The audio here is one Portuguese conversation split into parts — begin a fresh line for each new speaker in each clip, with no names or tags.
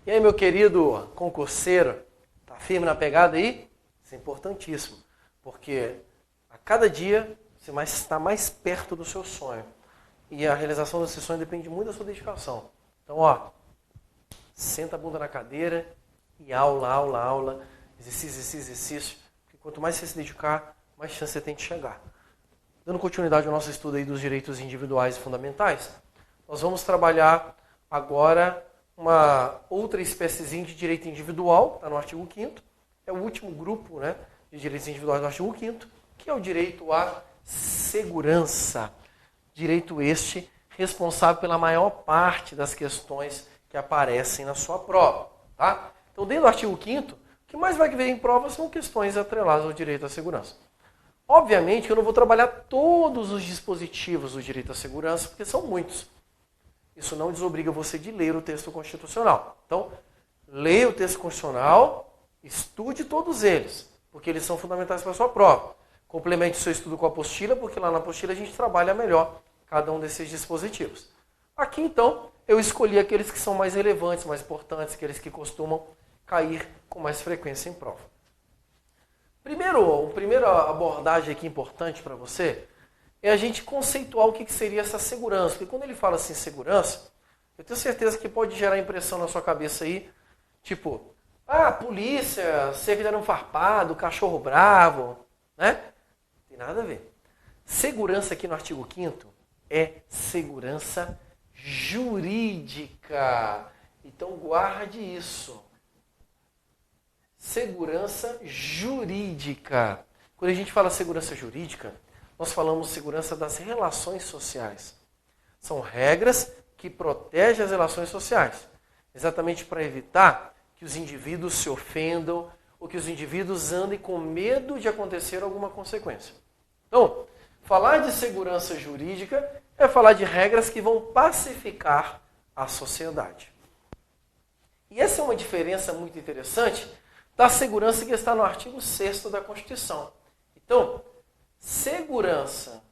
E aí, meu querido concurseiro, tá firme na pegada aí? Isso é importantíssimo, porque a cada dia você está mais perto do seu sonho. E a realização desse sonho depende muito da sua dedicação. Então, senta a bunda na cadeira e aula, exercício. Porque quanto mais você se dedicar, mais chance você tem de chegar. Dando continuidade ao nosso estudo aí dos direitos individuais e fundamentais, nós vamos trabalhar agora uma outra espéciezinha de direito individual, está no artigo 5º. É o último grupo, né, de direitos individuais do artigo 5º, que é o direito à segurança. Direito este responsável pela maior parte das questões que aparecem na sua prova. Tá? Então, dentro do artigo 5º, o que mais vai ver em prova são questões atreladas ao direito à segurança. Obviamente, eu não vou trabalhar todos os dispositivos do direito à segurança, porque são muitos. Isso não desobriga você de ler o texto constitucional. Então, leia o texto constitucional, estude todos eles, porque eles são fundamentais para a sua prova. Complemente o seu estudo com a apostila, porque lá na apostila a gente trabalha melhor cada um desses dispositivos. Aqui, então, eu escolhi aqueles que são mais relevantes, mais importantes, aqueles que costumam cair com mais frequência em prova. Primeira abordagem aqui importante para você é a gente conceituar o que seria essa segurança. Porque quando ele fala assim, segurança, eu tenho certeza que pode gerar impressão na sua cabeça aí, tipo, polícia, cerca de um farpado, cachorro bravo, né? Não tem nada a ver. Segurança aqui no artigo 5º é segurança jurídica. Então guarde isso. Segurança jurídica. Quando a gente fala segurança jurídica, nós falamos segurança das relações sociais. São regras que protegem as relações sociais, exatamente para evitar que os indivíduos se ofendam ou que os indivíduos andem com medo de acontecer alguma consequência. Então, falar de segurança jurídica é falar de regras que vão pacificar a sociedade. E essa é uma diferença muito interessante da segurança que está no artigo 6º da Constituição. Então, segurança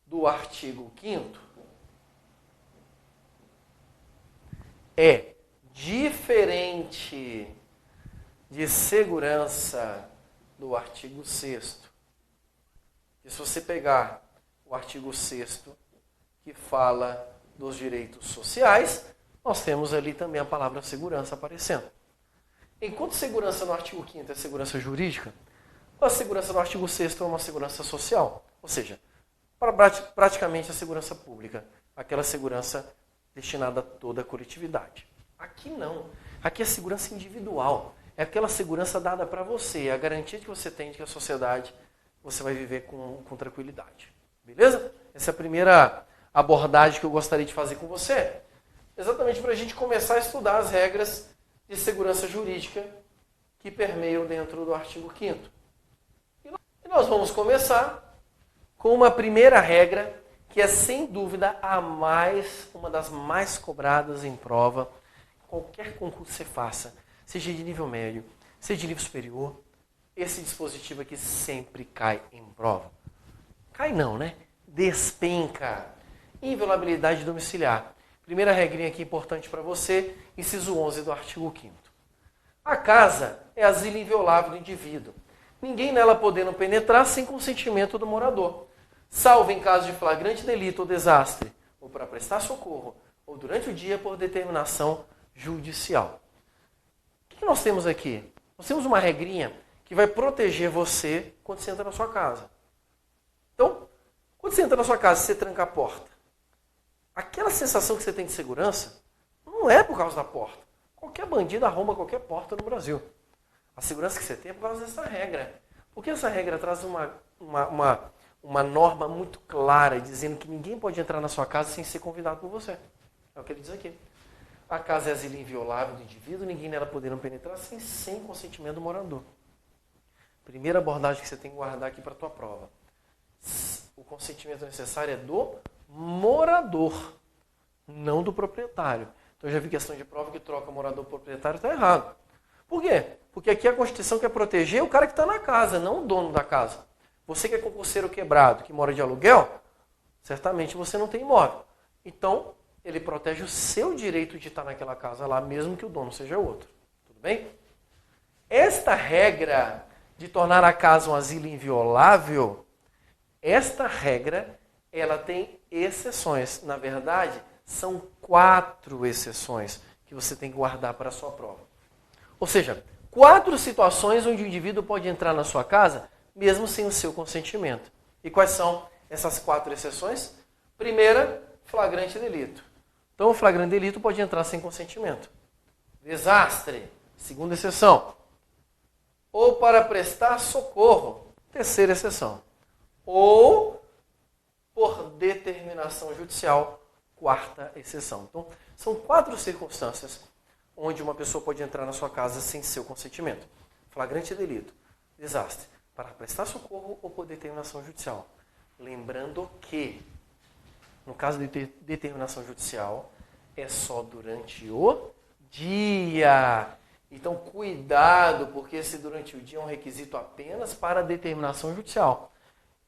do artigo 5º é diferente de segurança do artigo 6º. E se você pegar o artigo 6º, que fala dos direitos sociais, nós temos ali também a palavra segurança aparecendo. Enquanto segurança no artigo 5º é segurança jurídica, a segurança no artigo 6º é uma segurança social, ou seja, para praticamente a segurança pública, aquela segurança destinada a toda a coletividade. Aqui não. Aqui é segurança individual. É aquela segurança dada para você, é a garantia que você tem de que a sociedade você vai viver com tranquilidade. Beleza? Essa é a primeira abordagem que eu gostaria de fazer com você, exatamente para a gente começar a estudar as regras de segurança jurídica que permeiam dentro do artigo 5º. E nós vamos começar com uma primeira regra que é, sem dúvida, uma das mais cobradas em prova. Qualquer concurso que você faça, seja de nível médio, seja de nível superior, esse dispositivo aqui sempre cai em prova. Cai não, né? Despenca. Inviolabilidade domiciliar. Primeira regrinha aqui importante para você, inciso 11 do artigo 5º. A casa é asilo inviolável do indivíduo. Ninguém nela podendo penetrar sem consentimento do morador, salvo em caso de flagrante delito ou desastre, ou para prestar socorro, ou durante o dia por determinação judicial. O que nós temos aqui? Nós temos uma regrinha que vai proteger você quando você entra na sua casa. Então, quando você entra na sua casa e você tranca a porta, aquela sensação que você tem de segurança não é por causa da porta. Qualquer bandido arromba qualquer porta no Brasil. A segurança que você tem é por causa dessa regra. Porque essa regra traz uma norma muito clara, dizendo que ninguém pode entrar na sua casa sem ser convidado por você. É o que ele diz aqui. A casa é asilo inviolável do indivíduo, ninguém nela poderá penetrar sem consentimento do morador. Primeira abordagem que você tem que guardar aqui para a tua prova. O consentimento necessário é do morador, não do proprietário. Então eu já vi questão de prova que troca morador por proprietário, está errado. Por quê? Porque aqui a Constituição quer proteger o cara que está na casa, não o dono da casa. Você que é concurseiro quebrado, que mora de aluguel, certamente você não tem imóvel. Então, ele protege o seu direito de estar naquela casa lá, mesmo que o dono seja outro. Tudo bem? Esta regra de tornar a casa um asilo inviolável, esta regra, ela tem exceções. Na verdade, são 4 exceções que você tem que guardar para a sua prova. Ou seja, 4 situações onde o indivíduo pode entrar na sua casa, mesmo sem o seu consentimento. E quais são essas 4 exceções? Primeira, flagrante delito. Então, o flagrante delito pode entrar sem consentimento. Desastre, segunda exceção. Ou para prestar socorro, terceira exceção. Ou por determinação judicial, quarta exceção. Então, são 4 circunstâncias onde uma pessoa pode entrar na sua casa sem seu consentimento. Flagrante delito, desastre, para prestar socorro ou por determinação judicial. Lembrando que, no caso de determinação judicial, é só durante o dia. Então, cuidado, porque esse durante o dia é um requisito apenas para determinação judicial.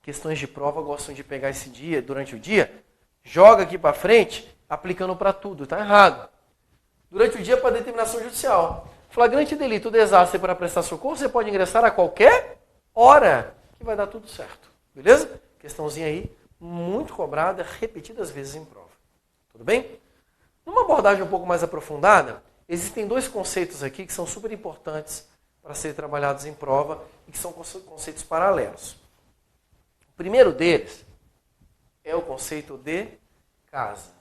Questões de prova gostam de pegar esse dia, durante o dia, joga aqui para frente, aplicando para tudo. Está errado. Durante o dia para determinação judicial. Flagrante delito, desastre para prestar socorro, você pode ingressar a qualquer hora, que vai dar tudo certo. Beleza? Questãozinha aí, muito cobrada, repetidas vezes em prova. Tudo bem? Numa abordagem um pouco mais aprofundada, existem 2 conceitos aqui que são super importantes para serem trabalhados em prova e que são conceitos paralelos. O primeiro deles é o conceito de casa.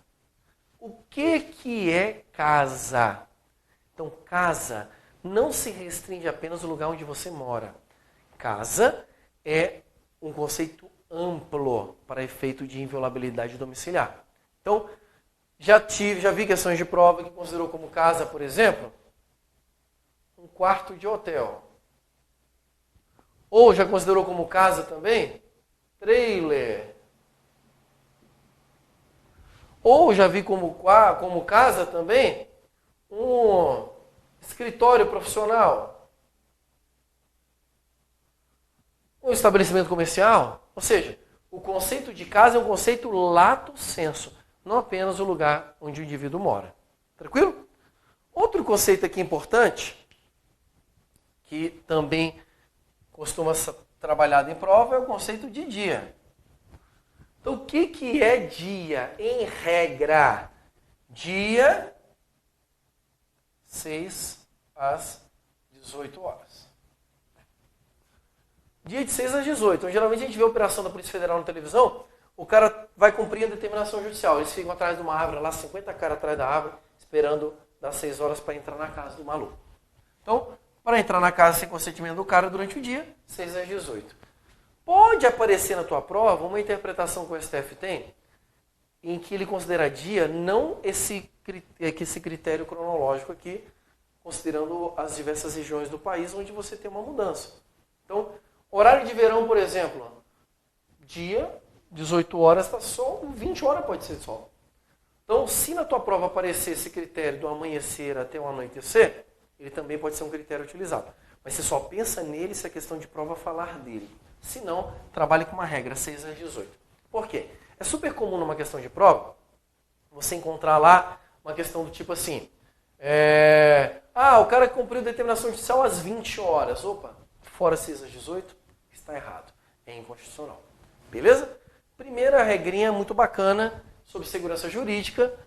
O que é casa? Então, casa não se restringe apenas ao lugar onde você mora. Casa é um conceito amplo para efeito de inviolabilidade domiciliar. Então, já vi questões de prova que considerou como casa, por exemplo, um quarto de hotel. Ou já considerou como casa também trailer. Ou já vi como casa também um escritório profissional. Um estabelecimento comercial. Ou seja, o conceito de casa é um conceito lato sensu, não apenas o lugar onde o indivíduo mora. Tranquilo? Outro conceito aqui importante, que também costuma ser trabalhado em prova, é o conceito de dia. Então, o que é dia? Em regra, dia 6 às 18 horas. Dia de 6 às 18. Então, geralmente a gente vê a operação da Polícia Federal na televisão, o cara vai cumprir a determinação judicial. Eles ficam atrás de uma árvore, lá 50 caras atrás da árvore, esperando das 6 horas para entrar na casa do maluco. Então, para entrar na casa sem consentimento do cara durante o dia, 6 às 18. Pode aparecer na tua prova uma interpretação que o STF tem, em que ele considera dia não esse critério cronológico aqui, considerando as diversas regiões do país onde você tem uma mudança. Então, horário de verão, por exemplo, dia, 18 horas está sol, 20 horas pode ser sol. Então, se na tua prova aparecer esse critério do amanhecer até o anoitecer, ele também pode ser um critério utilizado. Mas você só pensa nele se a questão de prova falar dele. Se não, trabalhe com uma regra, 6 às 18. Por quê? É super comum numa questão de prova, você encontrar lá uma questão do tipo assim, o cara cumpriu determinação judicial às 20 horas. Opa, fora 6 às 18, está errado. É inconstitucional. Beleza? Primeira regrinha muito bacana sobre segurança jurídica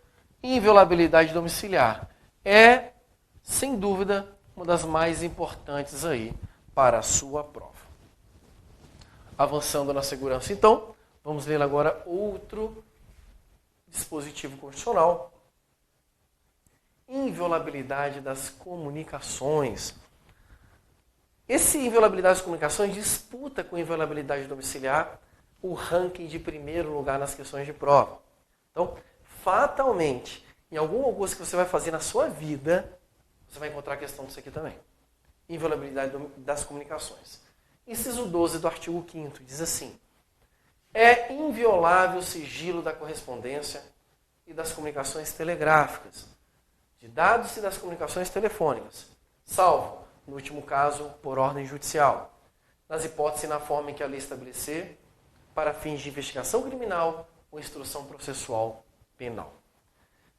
e inviolabilidade domiciliar. É, sem dúvida, uma das mais importantes aí para a sua prova. Avançando na segurança, então, vamos ler agora outro dispositivo constitucional. Inviolabilidade das comunicações. Esse inviolabilidade das comunicações disputa com inviolabilidade domiciliar o ranking de primeiro lugar nas questões de prova. Então, fatalmente, em algum concurso que você vai fazer na sua vida, você vai encontrar a questão disso aqui também. Inviolabilidade das comunicações. Inciso 12 do artigo 5º diz assim: é inviolável o sigilo da correspondência e das comunicações telegráficas, de dados e das comunicações telefônicas, salvo, no último caso, por ordem judicial, nas hipóteses e na forma em que a lei estabelecer, para fins de investigação criminal ou instrução processual penal.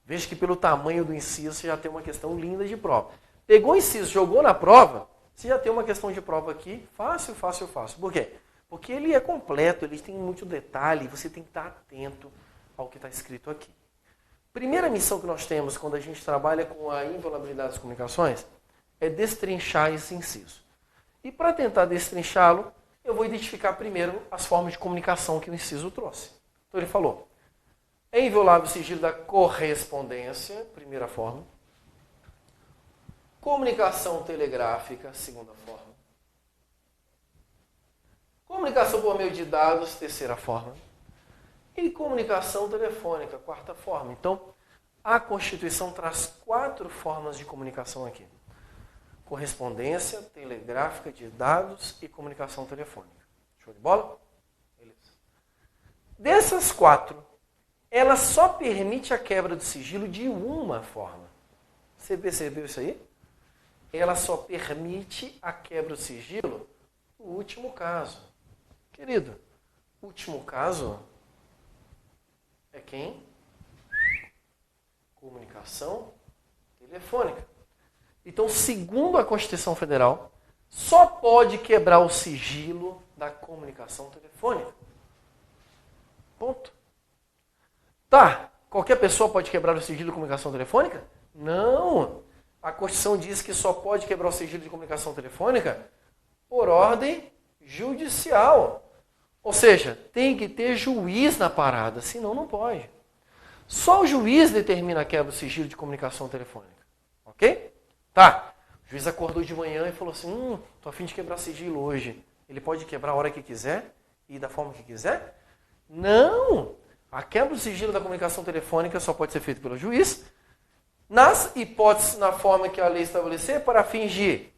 Veja que pelo tamanho do inciso você já tem uma questão linda de prova. Pegou o inciso, jogou na prova, você já tem uma questão de prova aqui, fácil, fácil, fácil. Por quê? Porque ele é completo, ele tem muito detalhe, você tem que estar atento ao que está escrito aqui. Primeira missão que nós temos quando a gente trabalha com a inviolabilidade das comunicações é destrinchar esse inciso. E para tentar destrinchá-lo, eu vou identificar primeiro as formas de comunicação que o inciso trouxe. Então ele falou, é inviolável o sigilo da correspondência, primeira forma. Comunicação telegráfica, segunda forma. Comunicação por meio de dados, terceira forma. E comunicação telefônica, quarta forma. Então, a Constituição traz 4 formas de comunicação aqui. Correspondência, telegráfica, de dados e comunicação telefônica. Show de bola? Beleza. Dessas 4, ela só permite a quebra do sigilo de uma forma. Você percebeu isso aí? Ela só permite a quebra do sigilo no último caso. Querido, último caso é quem? Comunicação telefônica. Então, segundo a Constituição Federal, só pode quebrar o sigilo da comunicação telefônica. Ponto. Tá, qualquer pessoa pode quebrar o sigilo de comunicação telefônica? Não. A Constituição diz que só pode quebrar o sigilo de comunicação telefônica por ordem judicial. Ou seja, tem que ter juiz na parada, senão não pode. Só o juiz determina a quebra do sigilo de comunicação telefônica. Ok? Tá. O juiz acordou de manhã e falou assim, tô a fim de quebrar sigilo hoje. Ele pode quebrar a hora que quiser e da forma que quiser? Não! A quebra do sigilo da comunicação telefônica só pode ser feita pelo juiz, nas hipóteses, na forma que a lei estabelecer, para fins de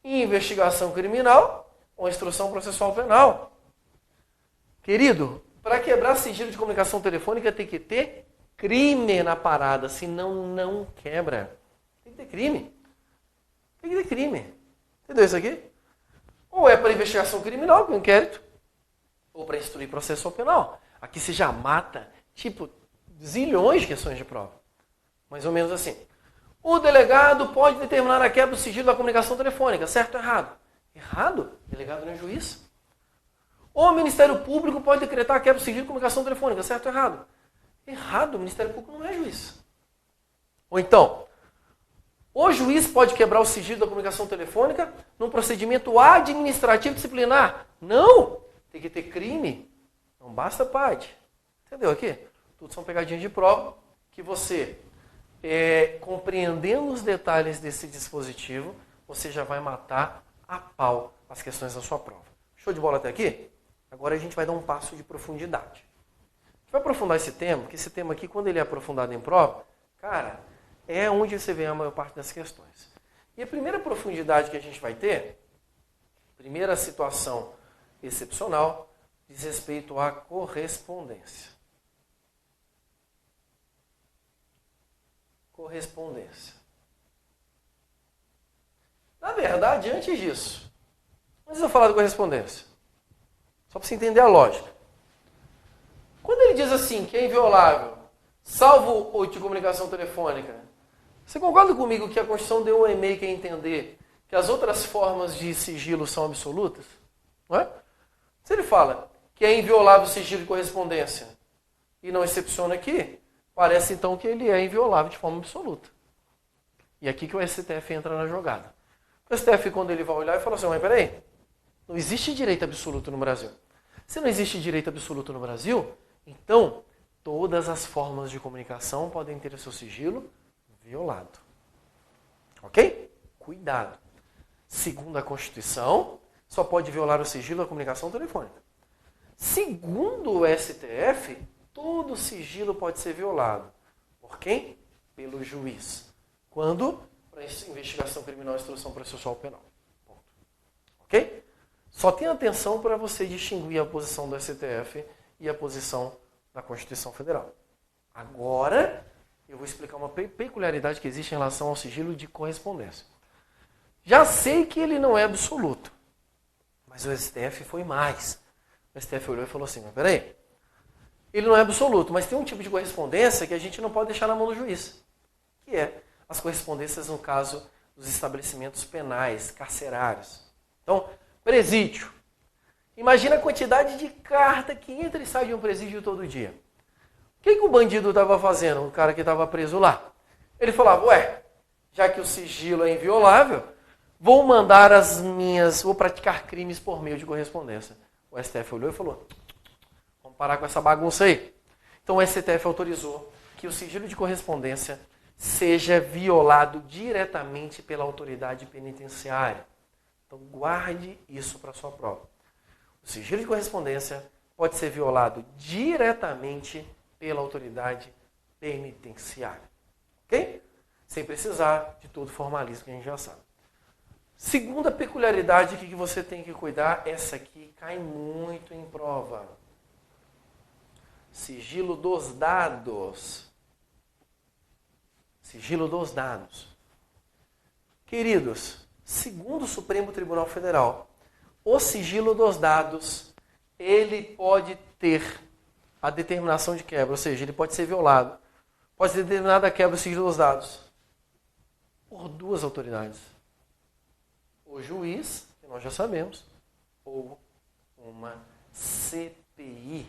investigação criminal ou instrução processual penal. Querido, para quebrar sigilo de comunicação telefônica tem que ter crime na parada, senão não quebra. Tem que ter crime. Tem que ter crime. Entendeu isso aqui? Ou é para investigação criminal, com inquérito, ou para instruir processo penal. Aqui você já mata, tipo, zilhões de questões de prova. Mais ou menos assim. O delegado pode determinar a quebra do sigilo da comunicação telefônica. Certo ou errado? Errado? O delegado não é juiz. O Ministério Público pode decretar a quebra do sigilo de comunicação telefônica. Certo ou errado? Errado. O Ministério Público não é juiz. Ou então, o juiz pode quebrar o sigilo da comunicação telefônica num procedimento administrativo disciplinar. Não! Tem que ter crime. Não basta parte. Entendeu aqui? Tudo são pegadinhas de prova que você, compreendendo os detalhes desse dispositivo, você já vai matar a pau as questões da sua prova. Show de bola até aqui? Agora a gente vai dar um passo de profundidade. A gente vai aprofundar esse tema, porque esse tema aqui, quando ele é aprofundado em prova, cara, é onde você vê a maior parte das questões. E a primeira profundidade que a gente vai ter, primeira situação excepcional, diz respeito à correspondência. Correspondência. Na verdade, antes disso, antes de eu falar de correspondência, só para você entender a lógica. Quando ele diz assim, que é inviolável, salvo o de comunicação telefônica, você concorda comigo que a Constituição deu um e-mail que é entender que as outras formas de sigilo são absolutas? Não é? Se ele fala que é inviolável o sigilo de correspondência e não excepciona aqui, parece então que ele é inviolável de forma absoluta. E aqui que o STF entra na jogada. O STF, quando ele vai olhar, e fala assim, mas peraí, não existe direito absoluto no Brasil. Se não existe direito absoluto no Brasil, então todas as formas de comunicação podem ter o seu sigilo violado. Ok? Cuidado. Segundo a Constituição, só pode violar o sigilo da comunicação telefônica. Segundo o STF, todo sigilo pode ser violado. Por quem? Pelo juiz. Quando? Para investigação criminal e instrução processual penal. Ponto. Ok? Só tenha atenção para você distinguir a posição do STF e a posição da Constituição Federal. Agora, eu vou explicar uma peculiaridade que existe em relação ao sigilo de correspondência. Já sei que ele não é absoluto, mas o STF foi mais. O STF olhou e falou assim, mas peraí, ele não é absoluto, mas tem um tipo de correspondência que a gente não pode deixar na mão do juiz, que é as correspondências no caso dos estabelecimentos penais, carcerários. Então, presídio. Imagina a quantidade de carta que entra e sai de um presídio todo dia. O que o bandido estava fazendo, o cara que estava preso lá? Ele falava, já que o sigilo é inviolável, vou praticar crimes por meio de correspondência. O STF olhou e falou, vamos parar com essa bagunça aí. Então o STF autorizou que o sigilo de correspondência seja violado diretamente pela autoridade penitenciária. Então guarde isso para sua prova. O sigilo de correspondência pode ser violado diretamente pela autoridade penitenciária. Ok? Sem precisar de todo formalismo que a gente já sabe. Segunda peculiaridade que você tem que cuidar, essa aqui cai muito em prova. Sigilo dos dados. Sigilo dos dados. Queridos, segundo o Supremo Tribunal Federal, o sigilo dos dados, ele pode ter a determinação de quebra, ou seja, ele pode ser violado. Pode ser determinada a quebra do sigilo dos dados por duas autoridades. O juiz, que nós já sabemos, ou uma CPI,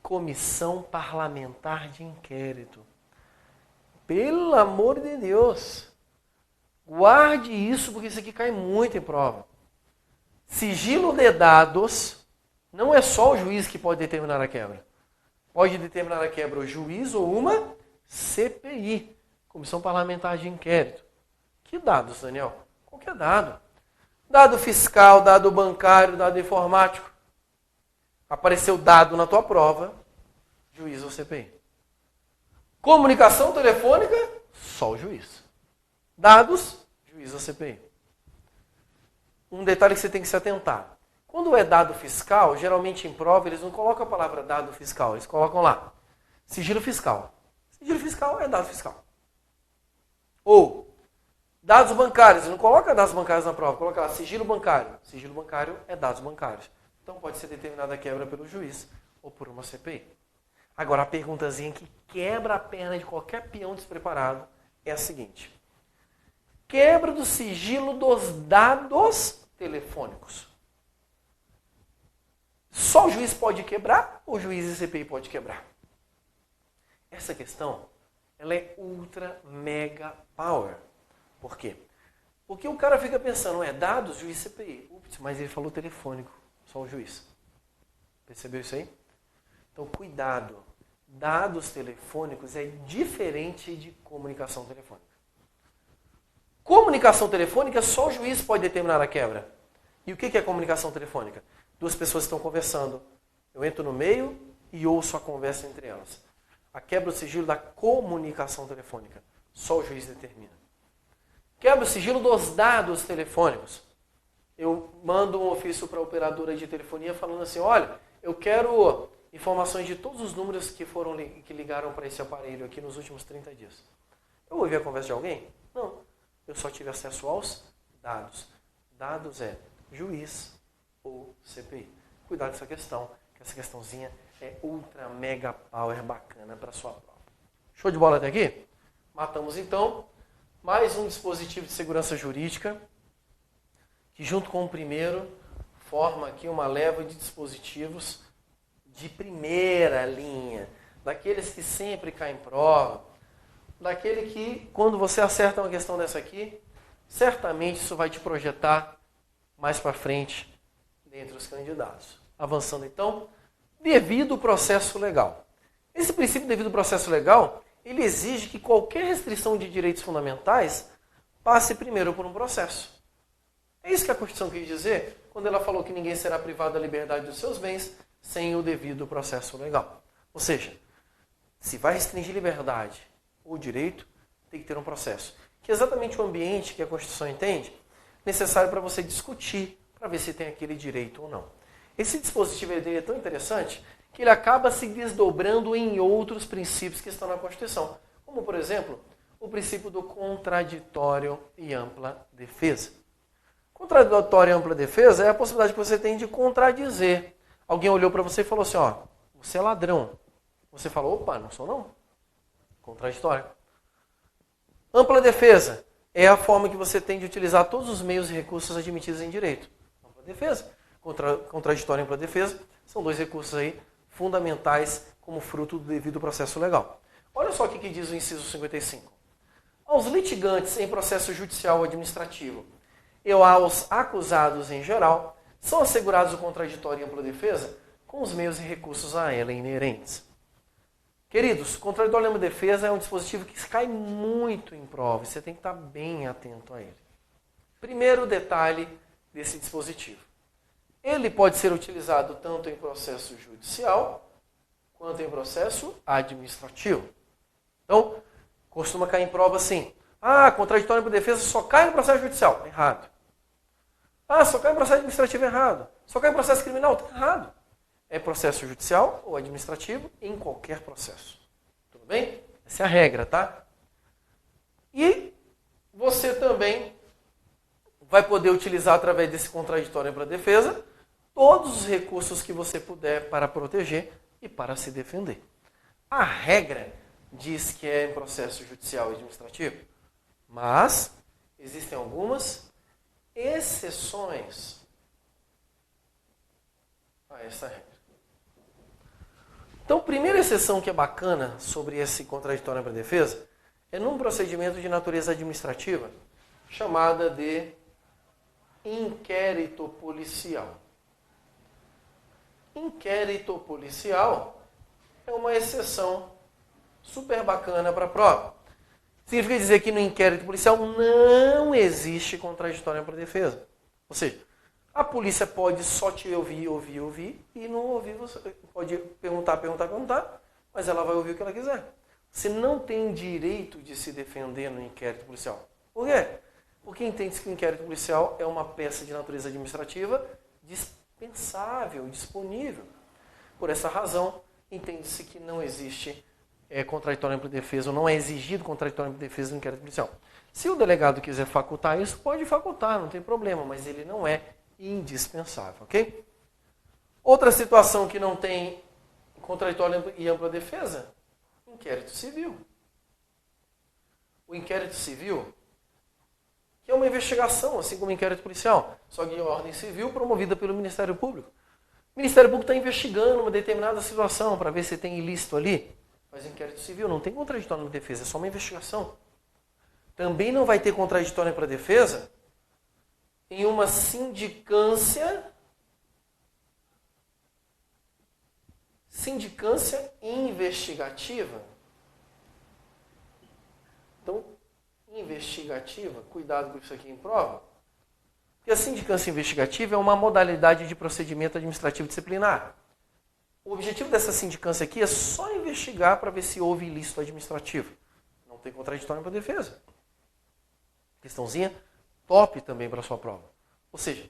Comissão Parlamentar de Inquérito. Pelo amor de Deus, guarde isso, porque isso aqui cai muito em prova. Sigilo de dados, não é só o juiz que pode determinar a quebra. Pode determinar a quebra o juiz ou uma CPI, Comissão Parlamentar de Inquérito. Que dados, Daniel? Qualquer dado. Dado fiscal, dado bancário, dado informático. Apareceu dado na tua prova, juiz ou CPI. Comunicação telefônica, só o juiz. Dados, juiz ou CPI. Um detalhe que você tem que se atentar. Quando é dado fiscal, geralmente em prova, eles não colocam a palavra dado fiscal, eles colocam lá, sigilo fiscal. Sigilo fiscal é dado fiscal. Ou, dados bancários, eles não colocam dados bancários na prova, coloca lá, sigilo bancário. Sigilo bancário é dados bancários. Então pode ser determinada a quebra pelo juiz ou por uma CPI. Agora, a perguntazinha que quebra a perna de qualquer peão despreparado é a seguinte. Quebra do sigilo dos dados telefônicos. Só o juiz pode quebrar ou o juiz e CPI pode quebrar? Essa questão, ela é ultra mega power. Por quê? Porque o cara fica pensando, dados, juiz e CPI. Ups, mas ele falou telefônico, só o juiz. Percebeu isso aí? Então, cuidado. Dados telefônicos é diferente de comunicação telefônica. Comunicação telefônica, só o juiz pode determinar a quebra. E o que é comunicação telefônica? Duas pessoas estão conversando. Eu entro no meio e ouço a conversa entre elas. A quebra do sigilo da comunicação telefônica. Só o juiz determina. Quebra o sigilo dos dados telefônicos. Eu mando um ofício para a operadora de telefonia falando assim, olha, eu quero informações de todos os números que ligaram para esse aparelho aqui nos últimos 30 dias. Eu ouvi a conversa de alguém? Não. Eu só tive acesso aos dados. Dados é juiz ou CPI. Cuidado com essa questão, que essa questãozinha é ultra mega power bacana para sua prova. Show de bola até aqui? Matamos então mais um dispositivo de segurança jurídica, que junto com o primeiro forma aqui uma leva de dispositivos de primeira linha, daqueles que sempre caem em prova, daquele que, quando você acerta uma questão dessa aqui, certamente isso vai te projetar mais para frente dentre os candidatos. Avançando então, devido processo legal. Esse princípio devido processo legal, ele exige que qualquer restrição de direitos fundamentais passe primeiro por um processo. É isso que a Constituição quis dizer quando ela falou que ninguém será privado da liberdade dos seus bens sem o devido processo legal. Ou seja, se vai restringir liberdade ou direito, tem que ter um processo. Que é exatamente o ambiente que a Constituição entende necessário para você discutir, para ver se tem aquele direito ou não. Esse dispositivo é tão interessante que ele acaba se desdobrando em outros princípios que estão na Constituição. Como, por exemplo, o princípio do contraditório e ampla defesa. Contraditório e ampla defesa é a possibilidade que você tem de contradizer. Alguém olhou para você e falou assim, você é ladrão. Você fala, opa, não sou não. Contraditório. Ampla defesa é a forma que você tem de utilizar todos os meios e recursos admitidos em direito. Ampla defesa, contraditório e ampla defesa são dois recursos aí fundamentais como fruto do devido processo legal. Olha só o que diz o inciso 55. Aos litigantes em processo judicial ou administrativo e aos acusados em geral, são assegurados o contraditório e ampla defesa com os meios e recursos a ela inerentes. Queridos, contraditório e ampla defesa é um dispositivo que cai muito em prova e você tem que estar bem atento a ele. Primeiro detalhe desse dispositivo. Ele pode ser utilizado tanto em processo judicial quanto em processo administrativo. Então, costuma cair em prova assim. Contraditório e ampla defesa só cai no processo judicial. Errado. Só cai no processo administrativo. Errado. Só cai no processo criminal. Errado. É processo judicial ou administrativo em qualquer processo. Tudo bem? Essa é a regra, tá? E você também vai poder utilizar através desse contraditório para defesa todos os recursos que você puder para proteger e para se defender. A regra diz que é em processo judicial e administrativo, mas existem algumas exceções a essa regra. Então, a primeira exceção que é bacana sobre esse contraditório para defesa é num procedimento de natureza administrativa chamada de inquérito policial. Inquérito policial é uma exceção super bacana para a prova. Significa dizer que no inquérito policial não existe contraditório para defesa. Ou seja, a polícia pode só te ouvir e não ouvir você. Pode perguntar, mas ela vai ouvir o que ela quiser. Você não tem direito de se defender no inquérito policial. Por quê? Porque entende-se que o inquérito policial é uma peça de natureza administrativa dispensável, disponível. Por essa razão, entende-se que não existe contraditório para defesa, ou não é exigido contraditório para defesa no inquérito policial. Se o delegado quiser facultar isso, pode facultar, não tem problema, mas ele não é indispensável, ok? Outra situação que não tem contraditório e ampla defesa, inquérito civil. O inquérito civil, que é uma investigação, assim como o inquérito policial, só que de ordem civil promovida pelo Ministério Público. O Ministério Público está investigando uma determinada situação para ver se tem ilícito ali, mas o inquérito civil não tem contraditório para defesa, é só uma investigação. Também não vai ter contraditório para defesa em uma sindicância investigativa. Então, investigativa, cuidado com isso aqui em prova, porque a sindicância investigativa é uma modalidade de procedimento administrativo disciplinar. O objetivo dessa sindicância aqui é só investigar para ver se houve ilícito administrativo. Não tem contraditório para defesa. Questãozinha top também para a sua prova. Ou seja,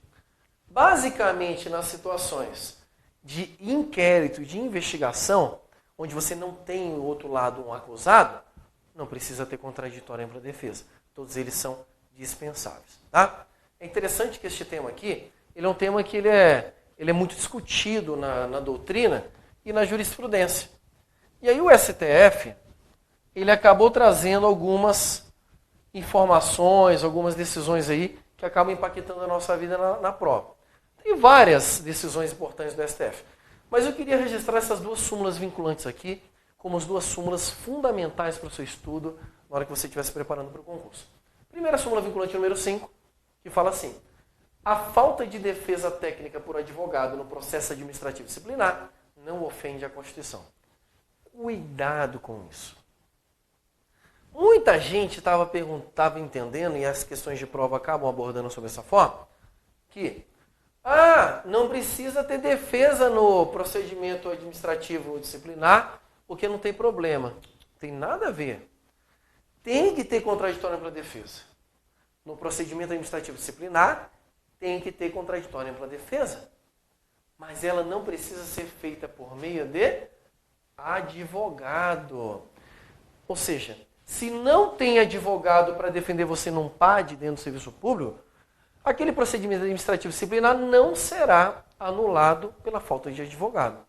basicamente nas situações de inquérito, de investigação, onde você não tem do outro lado um acusado, não precisa ter contraditório para defesa. Todos eles são dispensáveis. Tá? É interessante que este tema aqui, ele é um tema que ele é muito discutido na doutrina e na jurisprudência. E aí o STF, ele acabou trazendo algumas informações, algumas decisões aí que acabam impactando a nossa vida na prova. Tem várias decisões importantes do STF, mas eu queria registrar essas duas súmulas vinculantes aqui como as duas súmulas fundamentais para o seu estudo na hora que você estiver se preparando para o concurso. Primeira súmula vinculante número 5, que fala assim: a falta de defesa técnica por advogado no processo administrativo disciplinar não ofende a Constituição. Cuidado com isso. Muita gente estava entendendo, e as questões de prova acabam abordando sobre essa forma, que não precisa ter defesa no procedimento administrativo disciplinar, porque não tem problema. Não tem nada a ver. Tem que ter contraditório para defesa. No procedimento administrativo disciplinar, tem que ter contraditório para defesa. Mas ela não precisa ser feita por meio de advogado. Ou seja, se não tem advogado para defender você num PAD dentro do serviço público, aquele procedimento administrativo disciplinar não será anulado pela falta de advogado.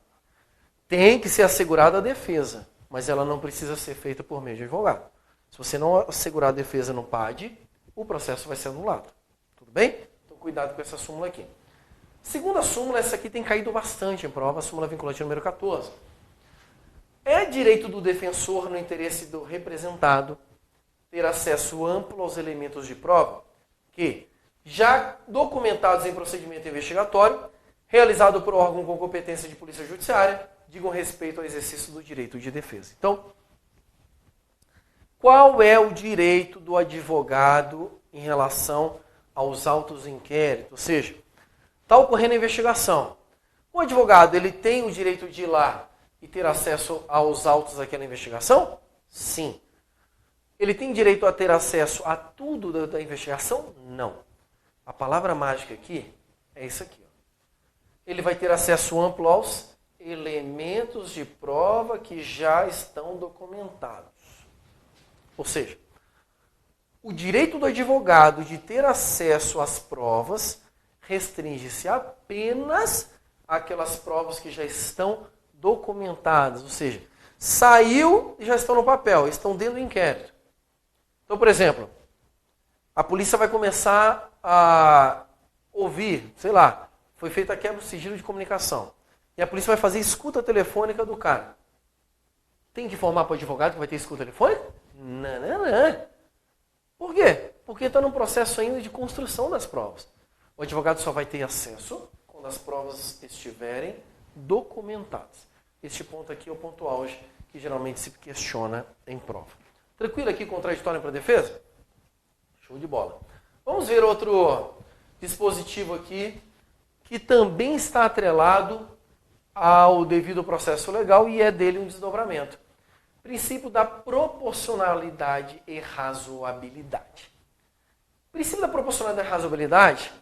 Tem que ser assegurada a defesa, mas ela não precisa ser feita por meio de advogado. Se você não assegurar a defesa no PAD, o processo vai ser anulado. Tudo bem? Então cuidado com essa súmula aqui. Segunda súmula, essa aqui tem caído bastante em prova, a súmula vinculante número 14. É direito do defensor, no interesse do representado, ter acesso amplo aos elementos de prova que, já documentados em procedimento investigatório, realizado por órgão com competência de polícia judiciária, digam respeito ao exercício do direito de defesa. Então, qual é o direito do advogado em relação aos autos do inquérito? Ou seja, está ocorrendo a investigação. O advogado ele tem o direito de ir lá e ter acesso aos autos daquela investigação? Sim. Ele tem direito a ter acesso a tudo da investigação? Não. A palavra mágica aqui é isso aqui. Ele vai ter acesso amplo aos elementos de prova que já estão documentados. Ou seja, o direito do advogado de ter acesso às provas restringe-se apenas àquelas provas que já estão documentadas. Ou seja, saiu e já estão no papel, estão dentro do inquérito. Então, por exemplo, a polícia vai começar a ouvir, sei lá, foi feita a quebra do sigilo de comunicação. E a polícia vai fazer escuta telefônica do cara. Tem que informar para o advogado que vai ter escuta telefônica? Não. Por quê? Porque está num processo ainda de construção das provas. O advogado só vai ter acesso quando as provas estiverem documentadas. Este ponto aqui é o ponto auge que geralmente se questiona em prova. Tranquilo aqui, contraditório para a defesa? Show de bola. Vamos ver outro dispositivo aqui que também está atrelado ao devido processo legal e é dele um desdobramento. Princípio da proporcionalidade e razoabilidade. Princípio da proporcionalidade e razoabilidade,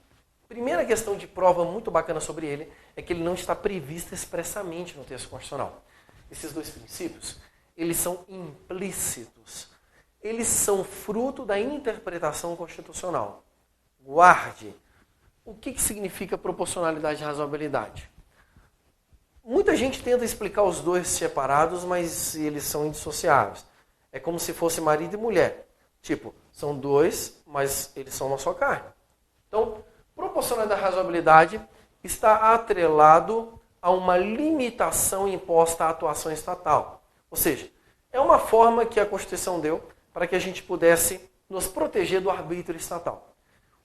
primeira questão de prova muito bacana sobre ele é que ele não está previsto expressamente no texto constitucional. Esses dois princípios, eles são implícitos. Eles são fruto da interpretação constitucional. Guarde. O que significa proporcionalidade e razoabilidade? Muita gente tenta explicar os dois separados, mas eles são indissociáveis. É como se fosse marido e mulher. Tipo, são dois, mas eles são uma só carne. Então, proporcionalidade e razoabilidade está atrelado a uma limitação imposta à atuação estatal. Ou seja, é uma forma que a Constituição deu para que a gente pudesse nos proteger do arbítrio estatal.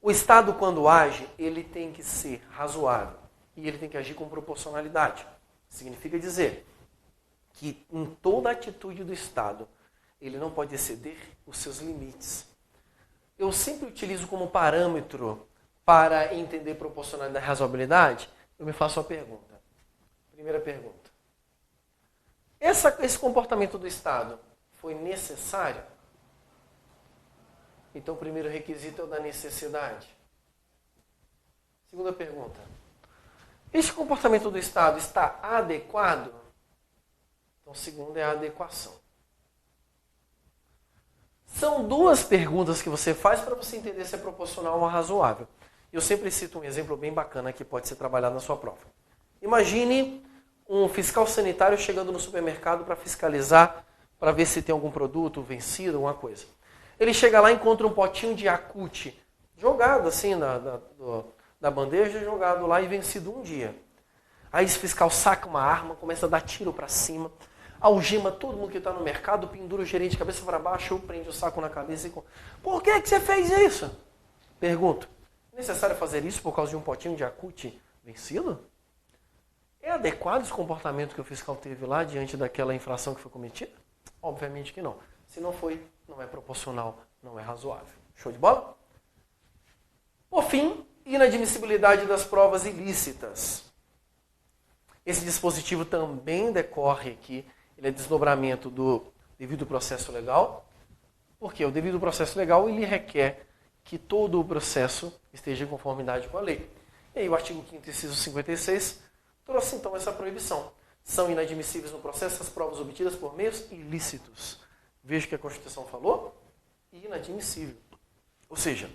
O Estado, quando age, ele tem que ser razoável e ele tem que agir com proporcionalidade. Significa dizer que em toda atitude do Estado, ele não pode exceder os seus limites. Eu sempre utilizo como parâmetro para entender proporcionalidade e razoabilidade, eu me faço uma pergunta. Primeira pergunta. Esse comportamento do Estado foi necessário? Então, o primeiro requisito é o da necessidade. Segunda pergunta. Este comportamento do Estado está adequado? Então, segundo é a adequação. São duas perguntas que você faz para você entender se é proporcional ou razoável. Eu sempre cito um exemplo bem bacana que pode ser trabalhado na sua prova. Imagine um fiscal sanitário chegando no supermercado para fiscalizar, para ver se tem algum produto vencido, alguma coisa. Ele chega lá e encontra um potinho de Yakult jogado assim da bandeja, jogado lá e vencido um dia. Aí esse fiscal saca uma arma, começa a dar tiro para cima, algema todo mundo que está no mercado, pendura o gerente de cabeça para baixo, ou prende o saco na cabeça e... Por que você fez isso? Pergunto. É necessário fazer isso por causa de um potinho de Yakult vencido? É adequado esse comportamento que o fiscal teve lá diante daquela infração que foi cometida? Obviamente que não. Se não foi, não é proporcional, não é razoável. Show de bola? Por fim, inadmissibilidade das provas ilícitas. Esse dispositivo também decorre aqui, ele é desdobramento do devido processo legal, porque o devido processo legal ele requer que todo o processo esteja em conformidade com a lei. E aí o artigo 5º, inciso 56, trouxe então essa proibição. São inadmissíveis no processo as provas obtidas por meios ilícitos. Veja o que a Constituição falou, inadmissível. Ou seja,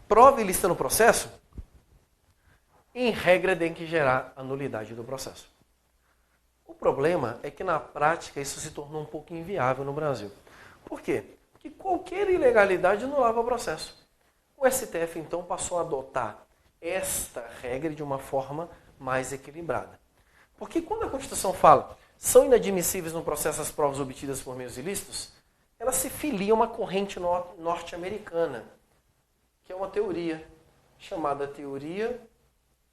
prova ilícita no processo, em regra tem que gerar a nulidade do processo. O problema é que na prática isso se tornou um pouco inviável no Brasil. Por quê? Porque qualquer ilegalidade anulava o processo. O STF então passou a adotar esta regra de uma forma mais equilibrada. Porque quando a Constituição fala são inadmissíveis no processo as provas obtidas por meios ilícitos, ela se filia a uma corrente norte-americana, que é uma teoria chamada teoria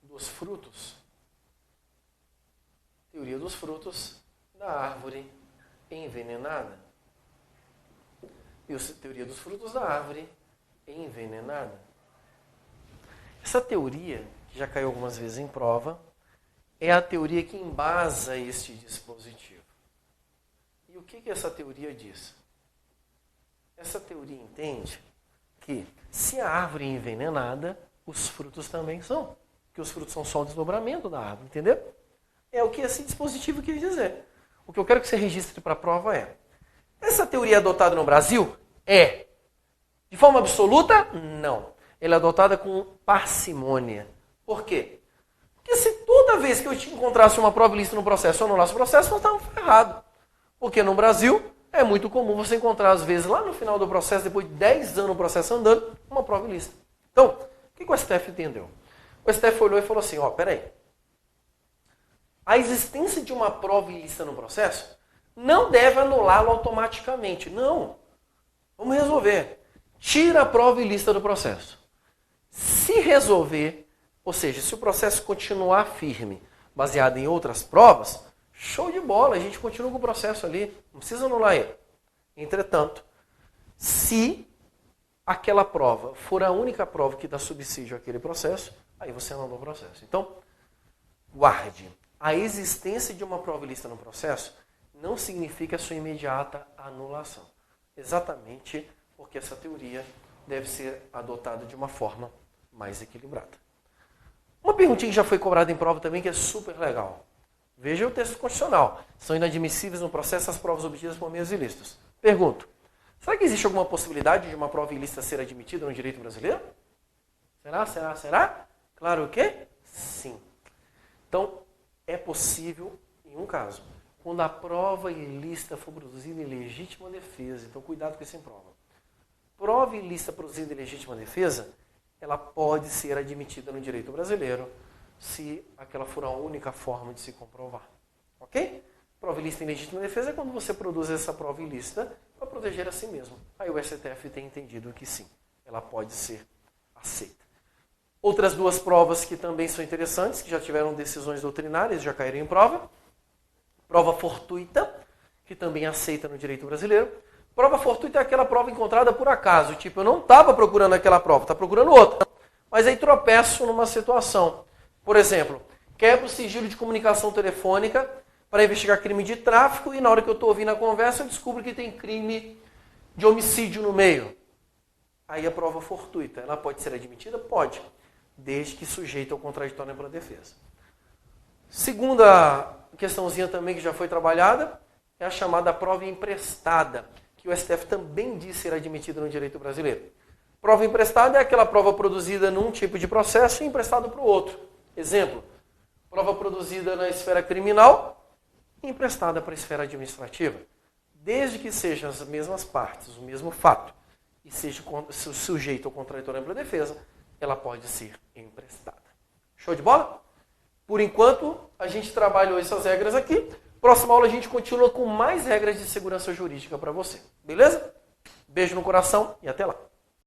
dos frutos. Teoria dos frutos da árvore envenenada. E a teoria dos frutos da árvore envenenada. Essa teoria, que já caiu algumas vezes em prova, é a teoria que embasa este dispositivo. E o que essa teoria diz? Essa teoria entende que se a árvore é envenenada, os frutos também são. Porque os frutos são só o desdobramento da árvore, entendeu? É o que esse dispositivo quer dizer. O que eu quero que você registre para a prova é: essa teoria é adotada no Brasil? É. De forma absoluta? Não. Ela é adotada com parcimônia. Por quê? Porque se toda vez que eu te encontrasse uma prova ilícita no processo ou anulasse o processo, nós estávamos ferrados. Porque no Brasil é muito comum você encontrar, às vezes, lá no final do processo, depois de 10 anos o processo andando, uma prova ilícita. Então, o que o STF entendeu? O STF olhou e falou assim, peraí. A existência de uma prova ilícita no processo não deve anulá-lo automaticamente. Não. Vamos resolver. Tira a prova ilícita do processo. Se resolver, ou seja, se o processo continuar firme, baseado em outras provas, show de bola, a gente continua com o processo ali. Não precisa anular ele. Entretanto, se aquela prova for a única prova que dá subsídio àquele processo, aí você anula o processo. Então, guarde. A existência de uma prova ilícita no processo não significa a sua imediata anulação. Exatamente porque essa teoria deve ser adotada de uma forma mais equilibrada. Uma perguntinha que já foi cobrada em prova também, que é super legal. Veja o texto constitucional. São inadmissíveis no processo as provas obtidas por meios ilícitos. Pergunto, será que existe alguma possibilidade de uma prova ilícita ser admitida no direito brasileiro? Será? Claro que sim. Então, é possível em um caso, quando a prova ilícita for produzida em legítima defesa. Então, cuidado com isso em prova. Prova ilícita produzida em legítima defesa, ela pode ser admitida no direito brasileiro se aquela for a única forma de se comprovar. Ok? Prova ilícita em legítima defesa é quando você produz essa prova ilícita para proteger a si mesmo. Aí o STF tem entendido que sim, ela pode ser aceita. Outras duas provas que também são interessantes, que já tiveram decisões doutrinárias, já caíram em prova. Prova fortuita, que também aceita no direito brasileiro. Prova fortuita é aquela prova encontrada por acaso. Tipo, eu não estava procurando aquela prova, estava procurando outra. Mas aí tropeço numa situação. Por exemplo, quebro o sigilo de comunicação telefônica para investigar crime de tráfico e na hora que eu estou ouvindo a conversa eu descubro que tem crime de homicídio no meio. Aí a prova fortuita, ela pode ser admitida? Pode, desde que sujeita ao contraditório pela defesa. Segunda questãozinha também que já foi trabalhada é a chamada prova emprestada, que o STF também diz ser admitida no direito brasileiro. Prova emprestada é aquela prova produzida num tipo de processo e emprestada para o outro. Exemplo, prova produzida na esfera criminal e emprestada para a esfera administrativa. Desde que sejam as mesmas partes, o mesmo fato, e seja sujeito ao contraditório pela defesa, ela pode ser emprestada. Show de bola? Por enquanto, a gente trabalhou essas regras aqui. Próxima aula a gente continua com mais regras de segurança jurídica para você. Beleza? Beijo no coração e até lá.